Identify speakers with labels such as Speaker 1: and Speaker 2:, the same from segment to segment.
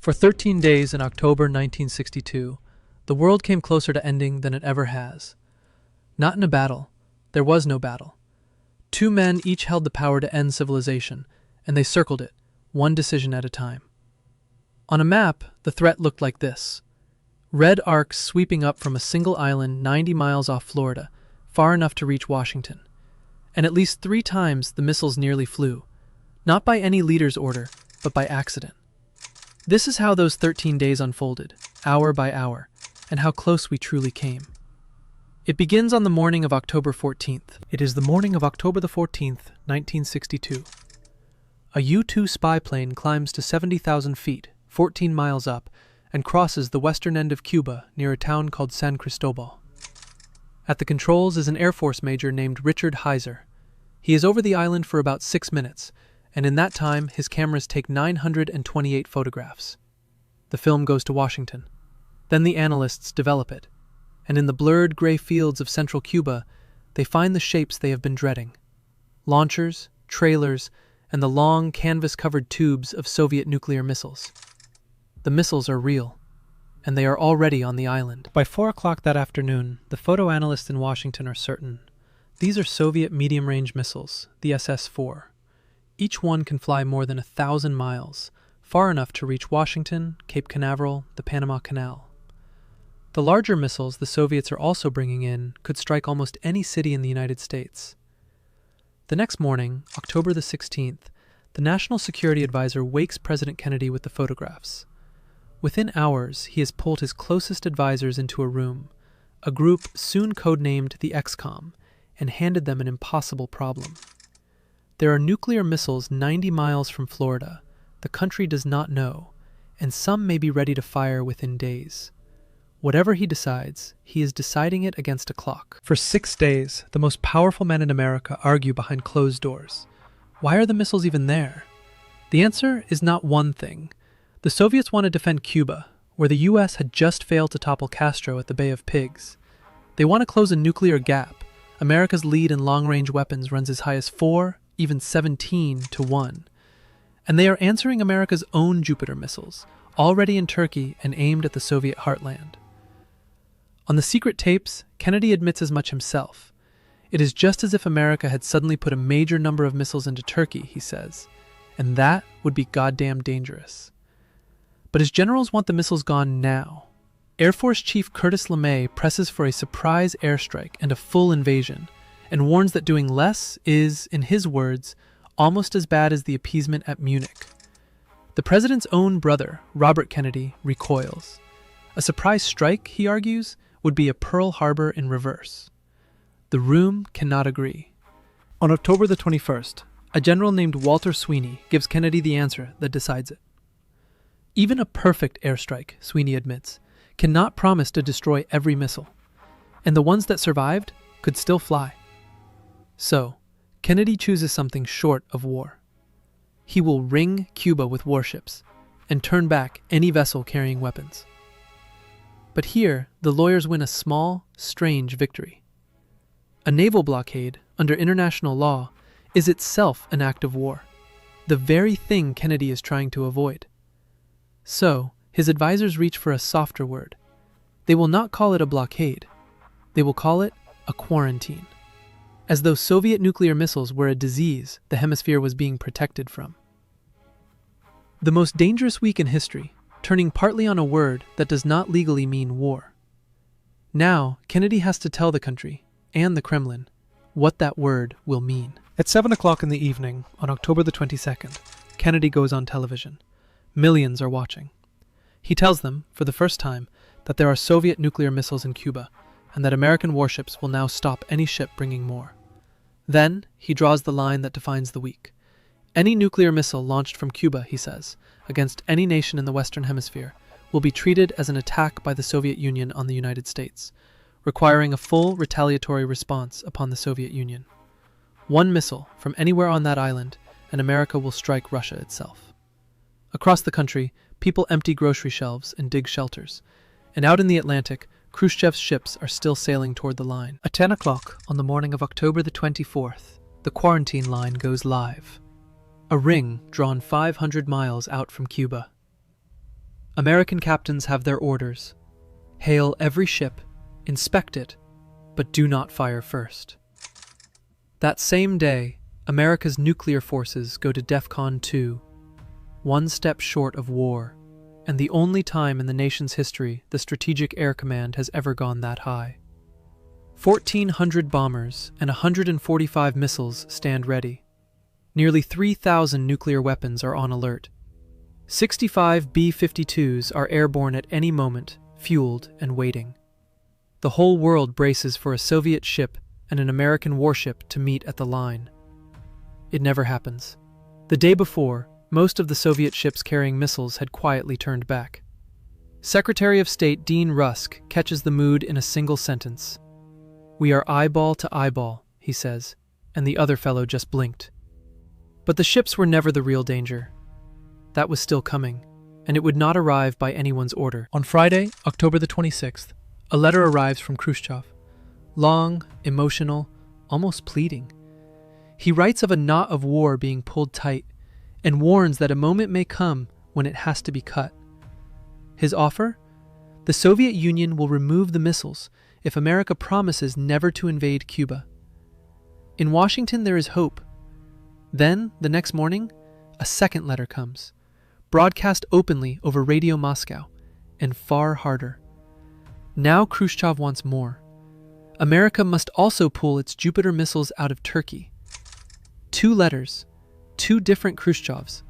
Speaker 1: For 13 days in October 1962, the world came closer to ending than it ever has. Not in a battle. There was no battle. Two men each held the power to end civilization, and they circled it, one decision at a time. On a map, the threat looked like this. Red arcs sweeping up from a single island 90 miles off Florida, far enough to reach Washington. And at least 3 times the missiles nearly flew, not by any leader's order, but by accident. This is how those 13 days unfolded, hour by hour, and how close we truly came. It begins on the morning of October 14th. It is the morning of October the 14th, 1962. A U-2 spy plane climbs to 70,000 feet, 14 miles up, and crosses the western end of Cuba near a town called San Cristobal. At the controls is an Air Force major named Richard Heiser. He is over the island for about 6 minutes, and in that time his cameras take 928 photographs. The film goes to Washington. Then the analysts develop it, and in the blurred gray fields of central Cuba, they find the shapes they have been dreading. Launchers, trailers, and the long canvas-covered tubes of Soviet nuclear missiles. The missiles are real, and they are already on the island. By 4 o'clock that afternoon, the photo analysts in Washington are certain. These are Soviet medium-range missiles, the SS-4. Each one can fly more than 1,000 miles, far enough to reach Washington, Cape Canaveral, the Panama Canal. The larger missiles the Soviets are also bringing in could strike almost any city in the United States. The next morning, October the 16th, the National Security Advisor wakes President Kennedy with the photographs. Within hours, he has pulled his closest advisors into a room, a group soon codenamed the ExComm, and handed them an impossible problem. There are nuclear missiles 90 miles from Florida the country does not know, and some may be ready to fire within days. Whatever he decides, he is deciding it against a clock. For 6 days, the most powerful men in America argue behind closed doors. Why are the missiles even there? The answer is not one thing. The Soviets want to defend Cuba, where the U.S. had just failed to topple Castro at the Bay of Pigs. They want to close a nuclear gap. America's lead in long-range weapons runs as high as 4, even 17 to 1. And they are answering America's own Jupiter missiles, already in Turkey and aimed at the Soviet heartland. On the secret tapes, Kennedy admits as much himself. It is just as if America had suddenly put a major number of missiles into Turkey, he says, and that would be goddamn dangerous. But his generals want the missiles gone now. Air Force Chief Curtis LeMay presses for a surprise airstrike and a full invasion, and warns that doing less is, in his words, almost as bad as the appeasement at Munich. The president's own brother, Robert Kennedy, recoils. A surprise strike, he argues, would be a Pearl Harbor in reverse. The room cannot agree. On October the 21st, a general named Walter Sweeney gives Kennedy the answer that decides it. Even a perfect airstrike, Sweeney admits, cannot promise to destroy every missile, and the ones that survived could still fly. So, Kennedy chooses something short of war. He will ring Cuba with warships and turn back any vessel carrying weapons. But here, the lawyers win a small, strange victory. A naval blockade, under international law, is itself an act of war, the very thing Kennedy is trying to avoid. So, his advisors reach for a softer word. They will not call it a blockade. They will call it a quarantine. As though Soviet nuclear missiles were a disease the hemisphere was being protected from. The most dangerous week in history, turning partly on a word that does not legally mean war. Now, Kennedy has to tell the country, and the Kremlin, what that word will mean. At 7 o'clock in the evening, on October the 22nd, Kennedy goes on television. Millions are watching. He tells them, for the first time, that there are Soviet nuclear missiles in Cuba, and that American warships will now stop any ship bringing more. Then, he draws the line that defines the week. Any nuclear missile launched from Cuba, he says, against any nation in the Western Hemisphere, will be treated as an attack by the Soviet Union on the United States, requiring a full retaliatory response upon the Soviet Union. One missile from anywhere on that island, and America will strike Russia itself. Across the country, people empty grocery shelves and dig shelters, and out in the Atlantic, Khrushchev's ships are still sailing toward the line. At 10 o'clock on the morning of October the 24th, the quarantine line goes live. A ring drawn 500 miles out from Cuba. American captains have their orders. Hail every ship, inspect it, but do not fire first. That same day, America's nuclear forces go to DEFCON 2, one step short of war, and the only time in the nation's history the Strategic Air Command has ever gone that high. 1,400 bombers and 145 missiles stand ready. Nearly 3,000 nuclear weapons are on alert. 65 B-52s are airborne at any moment, fueled and waiting. The whole world braces for a Soviet ship and an American warship to meet at the line. It never happens. The day before, most of the Soviet ships carrying missiles had quietly turned back. Secretary of State Dean Rusk catches the mood in a single sentence. "We are eyeball to eyeball," he says, and the other fellow just blinked. But the ships were never the real danger. That was still coming, and it would not arrive by anyone's order. On Friday, October the 26th, a letter arrives from Khrushchev. Long, emotional, almost pleading. He writes of a knot of war being pulled tight and warns that a moment may come when it has to be cut. His offer? The Soviet Union will remove the missiles if America promises never to invade Cuba. In Washington, there is hope. Then, the next morning, a second letter comes, broadcast openly over Radio Moscow, and far harder. Now Khrushchev wants more. America must also pull its Jupiter missiles out of Turkey. 2 letters, 2 different Khrushchevs,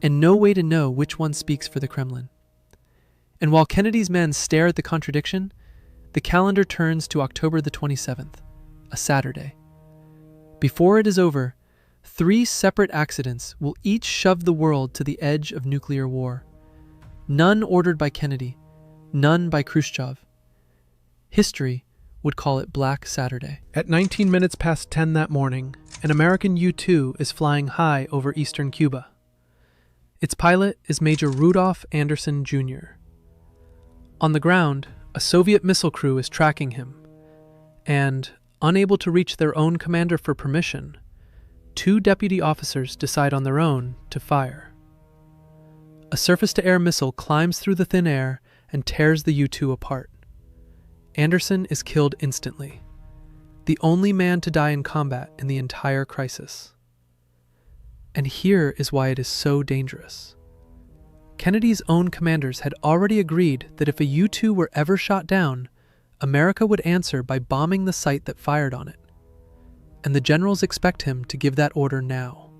Speaker 1: and no way to know which one speaks for the Kremlin. And while Kennedy's men stare at the contradiction, the calendar turns to October the 27th, a Saturday. Before it is over, 3 separate accidents will each shove the world to the edge of nuclear war. None ordered by Kennedy, none by Khrushchev. History would call it Black Saturday. At 19 minutes past 10 that morning, an American U-2 is flying high over eastern Cuba. Its pilot is Major Rudolph Anderson, Jr. On the ground, a Soviet missile crew is tracking him, and, unable to reach their own commander for permission, 2 deputy officers decide on their own to fire. A surface-to-air missile climbs through the thin air and tears the U-2 apart. Anderson is killed instantly, the only man to die in combat in the entire crisis. And here is why it is so dangerous. Kennedy's own commanders had already agreed that if a U-2 were ever shot down, America would answer by bombing the site that fired on it. And the generals expect him to give that order now.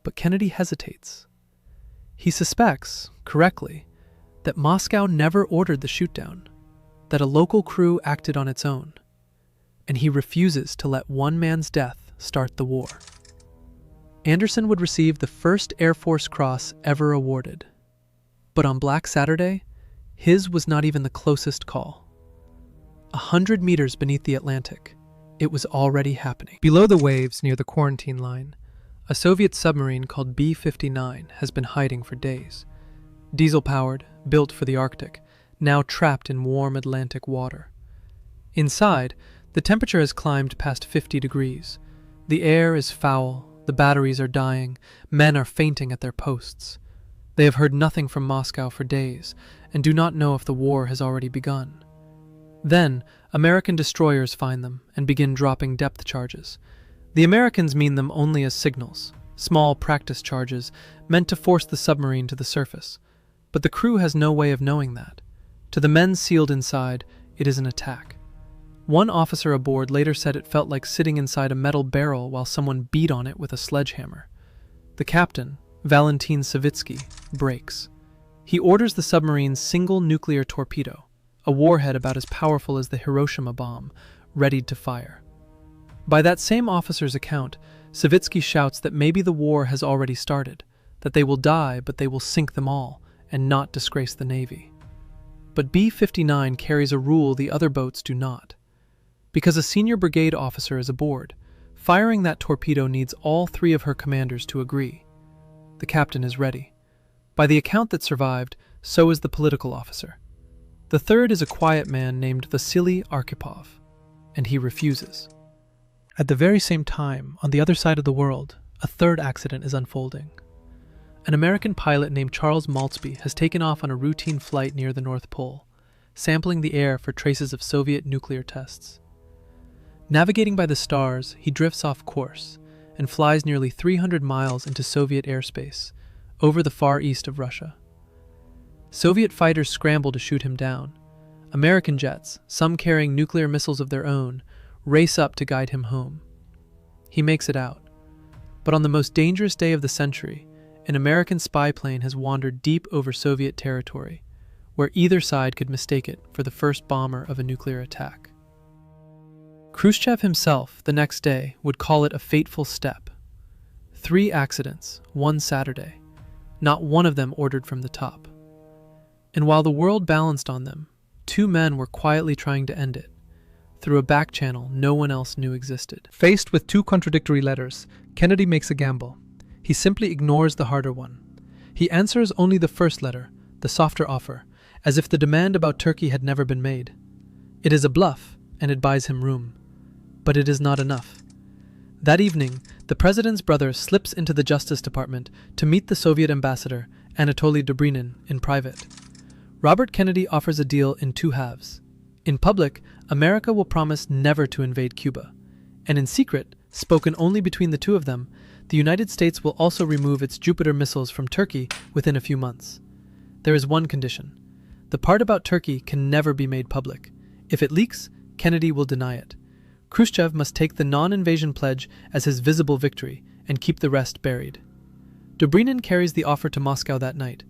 Speaker 1: But Kennedy hesitates. He suspects, correctly, that Moscow never ordered the shootdown, that a local crew acted on its own, and he refuses to let one man's death start the war. Anderson would receive the first Air Force Cross ever awarded. But on Black Saturday, his was not even the closest call. 100 meters beneath the Atlantic, it was already happening. Below the waves near the quarantine line, a Soviet submarine called B-59 has been hiding for days. Diesel-powered, built for the Arctic, now trapped in warm Atlantic water. Inside, the temperature has climbed past 50 degrees. The air is foul, the batteries are dying, men are fainting at their posts. They have heard nothing from Moscow for days, and do not know if the war has already begun. Then, American destroyers find them and begin dropping depth charges. The Americans mean them only as signals, small practice charges meant to force the submarine to the surface. But the crew has no way of knowing that. To the men sealed inside, it is an attack. One officer aboard later said it felt like sitting inside a metal barrel while someone beat on it with a sledgehammer. The captain, Valentin Savitsky, breaks. He orders the submarine's single nuclear torpedo, a warhead about as powerful as the Hiroshima bomb, readied to fire. By that same officer's account, Savitsky shouts that maybe the war has already started, that they will die but they will sink them all, and not disgrace the Navy. But B-59 carries a rule the other boats do not. Because a senior brigade officer is aboard, firing that torpedo needs all 3 of her commanders to agree. The captain is ready. By the account that survived, so is the political officer. The third is a quiet man named Vasily Arkhipov, and he refuses. At the very same time, on the other side of the world, a third accident is unfolding. an American pilot named Charles Maltzby has taken off on a routine flight near the North Pole, sampling the air for traces of Soviet nuclear tests. Navigating by the stars, he drifts off course and flies nearly 300 miles into Soviet airspace, over the far east of Russia. Soviet fighters scramble to shoot him down. American jets, some carrying nuclear missiles of their own, race up to guide him home. He makes it out. But on the most dangerous day of the century, an American spy plane has wandered deep over Soviet territory, where either side could mistake it for the first bomber of a nuclear attack. Khrushchev himself, the next day, would call it a fateful step. 3 accidents, one Saturday, not one of them ordered from the top. And while the world balanced on them, 2 men were quietly trying to end it, through a back channel no one else knew existed. Faced with 2 contradictory letters, Kennedy makes a gamble. He simply ignores the harder one. He answers only the first letter, the softer offer, as if the demand about Turkey had never been made. It is a bluff, and it buys him room. But it is not enough. That evening, the president's brother slips into the Justice Department to meet the Soviet ambassador, Anatoly Dobrynin, in private. Robert Kennedy offers a deal in 2 halves. In public, America will promise never to invade Cuba. And in secret, spoken only between the 2 of them, the United States will also remove its Jupiter missiles from Turkey within a few months. There is one condition. The part about Turkey can never be made public. If it leaks, Kennedy will deny it. Khrushchev must take the non-invasion pledge as his visible victory and keep the rest buried. Dobrynin carries the offer to Moscow that night,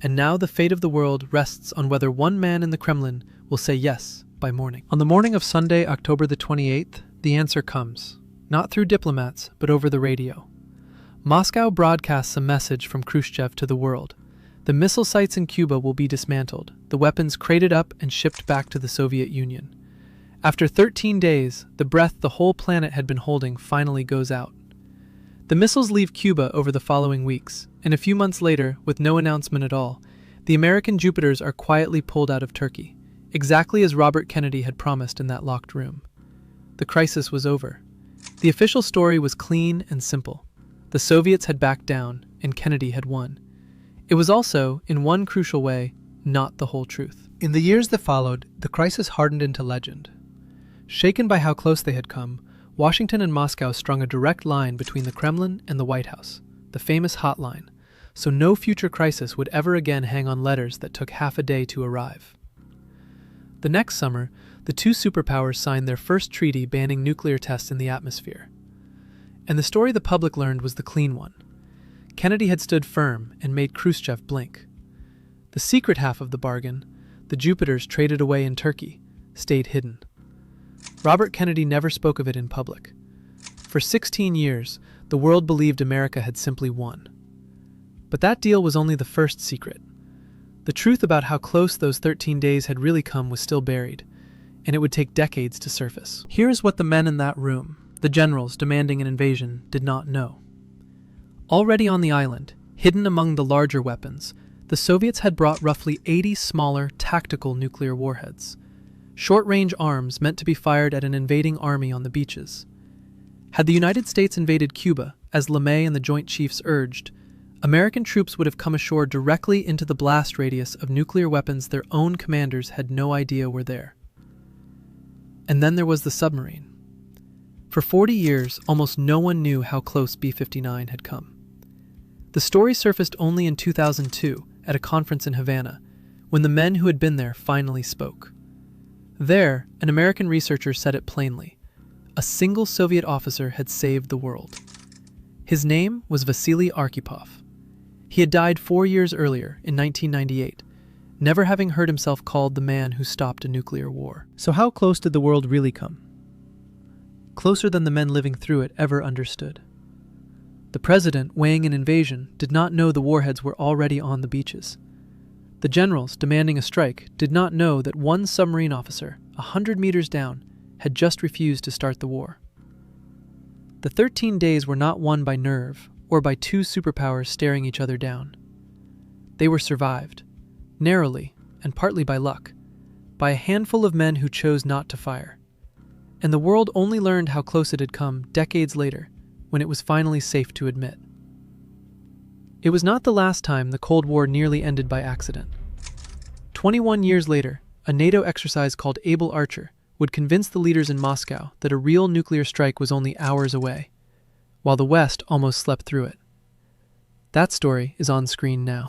Speaker 1: and now the fate of the world rests on whether one man in the Kremlin will say yes by morning. On the morning of Sunday, October the 28th, the answer comes, not through diplomats, but over the radio. Moscow broadcasts a message from Khrushchev to the world. The missile sites in Cuba will be dismantled, the weapons crated up and shipped back to the Soviet Union. After 13 days, the breath the whole planet had been holding finally goes out. The missiles leave Cuba over the following weeks, and a few months later, with no announcement at all, the American Jupiters are quietly pulled out of Turkey, exactly as Robert Kennedy had promised in that locked room. The crisis was over. The official story was clean and simple. The Soviets had backed down, and Kennedy had won. It was also, in one crucial way, not the whole truth. In the years that followed, the crisis hardened into legend. Shaken by how close they had come, Washington and Moscow strung a direct line between the Kremlin and the White House, the famous hotline, so no future crisis would ever again hang on letters that took half a day to arrive. The next summer, the 2 superpowers signed their first treaty banning nuclear tests in the atmosphere. And the story the public learned was the clean one. Kennedy had stood firm and made Khrushchev blink. The secret half of the bargain, the Jupiters traded away in Turkey, stayed hidden. Robert Kennedy never spoke of it in public. For 16 years, the world believed America had simply won. But that deal was only the first secret. The truth about how close those 13 days had really come was still buried, and it would take decades to surface. Here's what the men in that room, the generals demanding an invasion, did not know. Already on the island, hidden among the larger weapons, the Soviets had brought roughly 80 smaller, tactical nuclear warheads. Short-range arms meant to be fired at an invading army on the beaches. Had the United States invaded Cuba, as LeMay and the Joint Chiefs urged, American troops would have come ashore directly into the blast radius of nuclear weapons their own commanders had no idea were there. And then there was the submarine. For 40 years, almost no one knew how close B-59 had come. The story surfaced only in 2002 at a conference in Havana, when the men who had been there finally spoke. There, an American researcher said it plainly. A single Soviet officer had saved the world. His name was Vasily Arkhipov. He had died 4 years earlier, in 1998, never having heard himself called the man who stopped a nuclear war. So how close did the world really come? Closer than the men living through it ever understood. The president, weighing an invasion, did not know the warheads were already on the beaches. The generals, demanding a strike, did not know that one submarine officer, 100 meters down, had just refused to start the war. The 13 days were not won by nerve or by 2 superpowers staring each other down. They were survived, narrowly and partly by luck, by a handful of men who chose not to fire. And the world only learned how close it had come decades later, when it was finally safe to admit. It was not the last time the Cold War nearly ended by accident. 21 years later, a NATO exercise called Able Archer would convince the leaders in Moscow that a real nuclear strike was only hours away, while the West almost slept through it. That story is on screen now.